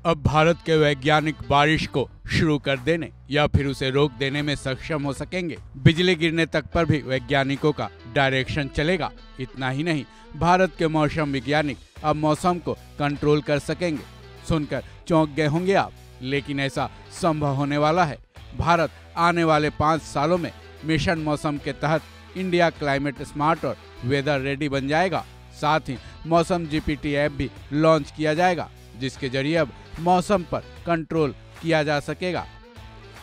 अब भारत के वैज्ञानिक बारिश को शुरू कर देने या फिर उसे रोक देने में सक्षम हो सकेंगे। बिजली गिरने तक पर भी वैज्ञानिकों का डायरेक्शन चलेगा। इतना ही नहीं, भारत के मौसम वैज्ञानिक अब मौसम को कंट्रोल कर सकेंगे। सुनकर चौंक गए होंगे आप, लेकिन ऐसा संभव होने वाला है। भारत आने वाले 5 सालों में मिशन मौसम के तहत इंडिया क्लाइमेट स्मार्ट और वेदर रेडी बन जाएगा। साथ ही मौसम जीपीटी ऐप भी लॉन्च किया जाएगा, जिसके जरिए अब मौसम पर कंट्रोल किया जा सकेगा।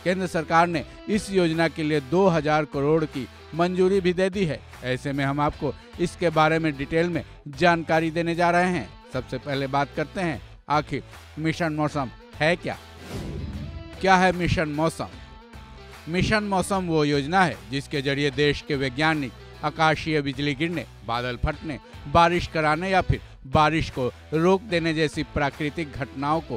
केंद्र सरकार ने इस योजना के लिए 2000 करोड़ की मंजूरी भी दे दी है। ऐसे में हम आपको इसके बारे में डिटेल में जानकारी देने जा रहे हैं। सबसे पहले बात करते हैं, आखिर मिशन मौसम है क्या? क्या है मिशन मौसम? मिशन मौसम वो योजना है जिसके जरिए देश के वैज्ञानिक आकाशीय बिजली गिरने, बादल फटने, बारिश कराने या फिर बारिश को रोक देने जैसी प्राकृतिक घटनाओं को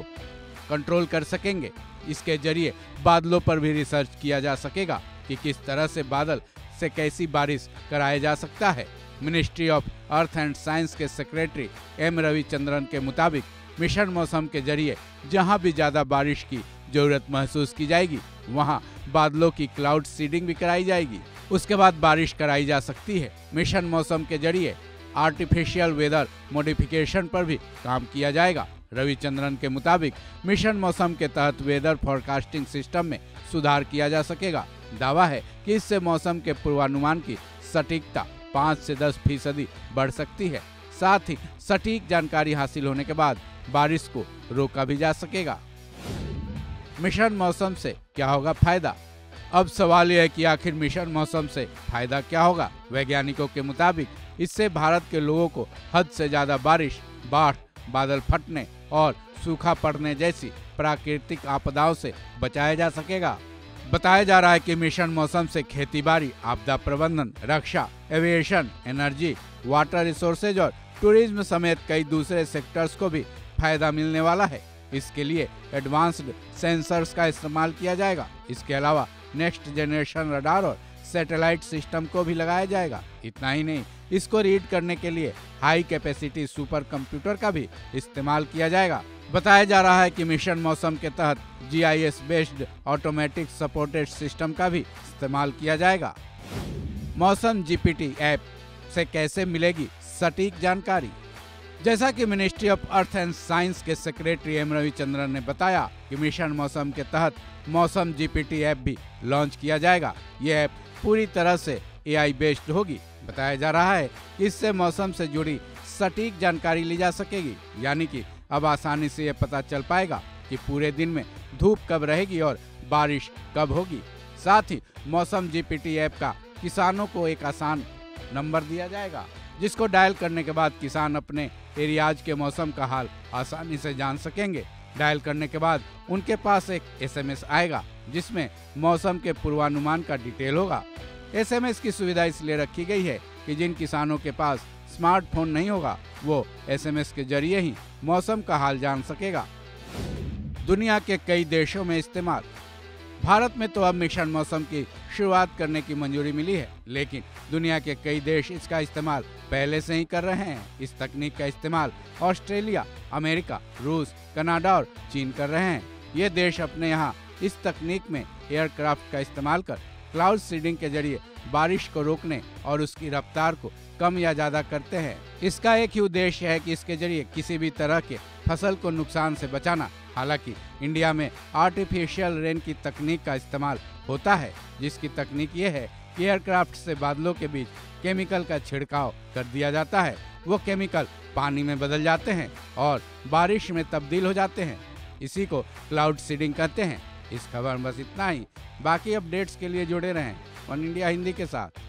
कंट्रोल कर सकेंगे। इसके जरिए बादलों पर भी रिसर्च किया जा सकेगा कि किस तरह से बादल से कैसी बारिश कराया जा सकता है। Ministry of earth and science के सेक्रेटरी एम रविचंद्रन के मुताबिक मिशन मौसम के जरिए जहां भी ज्यादा बारिश की जरूरत महसूस की जाएगी, वहां बादलों की क्लाउड सीडिंग भी कराई जाएगी। उसके बाद बारिश कराई जा सकती है। मिशन मौसम के जरिए आर्टिफिशियल वेदर मॉडिफिकेशन पर भी काम किया जाएगा। रविचंद्रन के मुताबिक मिशन मौसम के तहत वेदर फोरकास्टिंग सिस्टम में सुधार किया जा सकेगा। दावा है कि इससे मौसम के पूर्वानुमान की सटीकता 5 से 10% बढ़ सकती है। साथ ही सटीक जानकारी हासिल होने के बाद बारिश को रोका भी जा सकेगा। मिशन मौसम से क्या होगा फायदा? अब सवाल यह है कि आखिर मिशन मौसम से फायदा क्या होगा? वैज्ञानिकों के मुताबिक इससे भारत के लोगों को हद से ज्यादा बारिश, बाढ़, बादल फटने और सूखा पड़ने जैसी प्राकृतिक आपदाओं से बचाया जा सकेगा। बताया जा रहा है कि मिशन मौसम से खेतीबाड़ी, आपदा प्रबंधन, रक्षा, एविएशन, एनर्जी, वाटर रिसोर्सेज और टूरिज्म समेत कई दूसरे सेक्टर्स को भी फायदा मिलने वाला है। इसके लिए एडवांस्ड सेंसर्स का इस्तेमाल किया जाएगा। इसके अलावा नेक्स्ट जनरेशन रडार और सैटेलाइट सिस्टम को भी लगाया जाएगा। इतना ही नहीं, इसको रीड करने के लिए हाई कैपेसिटी सुपर कंप्यूटर का भी इस्तेमाल किया जाएगा। बताया जा रहा है कि मिशन मौसम के तहत GIS based automatic supported system का भी इस्तेमाल किया जाएगा। मौसम जीपीटी ऐप से कैसे मिलेगी सटीक जानकारी? जैसा कि ministry of earth and science के सेक्रेटरी एम रविचंद्रन ने बताया कि मिशन मौसम के तहत मौसम जीपीटी ऐप भी लॉन्च किया जाएगा। यह ऐप पूरी तरह से AI बेस्ड होगी। बताया जा रहा है कि इससे मौसम से जुड़ी सटीक जानकारी ली जा सकेगी। यानी कि अब आसानी से यह पता चल पाएगा कि पूरे दिन में धूप कब रहेगी और बारिश कब होगी। साथ ही मौसम जीपीटी ऐप का किसानों को एक आसान नंबर दिया जाएगा, जिसको डायल करने के बाद किसान अपने एरियाज के मौसम का हाल आसानी से जान सकेंगे। डायल करने के बाद उनके पास एक SMS आएगा, जिसमें मौसम के पूर्वानुमान का डिटेल होगा। SMS की सुविधा इसलिए रखी गई है कि जिन किसानों के पास स्मार्टफोन नहीं होगा, वो SMS के जरिए ही मौसम का हाल जान सकेगा। दुनिया के कई देशों में इस्तेमाल। भारत में तो अब मिशन मौसम की शुरुआत करने की मंजूरी मिली है, लेकिन दुनिया के कई देश इसका इस्तेमाल पहले से ही कर रहे हैं। इस तकनीक का इस्तेमाल ऑस्ट्रेलिया, अमेरिका, रूस, कनाडा और चीन कर रहे हैं। ये देश अपने यहाँ इस तकनीक में एयरक्राफ्ट का इस्तेमाल कर क्लाउड सीडिंग के जरिए बारिश को रोकने और उसकी रफ्तार को कम या ज्यादा करते हैं। इसका एक ही उद्देश्य है कि इसके जरिए किसी भी तरह के फसल को नुकसान से बचाना। हालांकि इंडिया में आर्टिफिशियल रेन की तकनीक का इस्तेमाल होता है, जिसकी तकनीक ये है कि एयरक्राफ्ट से बादलों के बीच केमिकल का छिड़काव कर दिया जाता है। वो केमिकल पानी में बदल जाते हैं और बारिश में तब्दील हो जाते हैं। इसी को क्लाउड सीडिंग कहते हैं। इस खबर में बस इतना ही। बाकी अपडेट्स के लिए जुड़े रहें वन इंडिया हिंदी के साथ।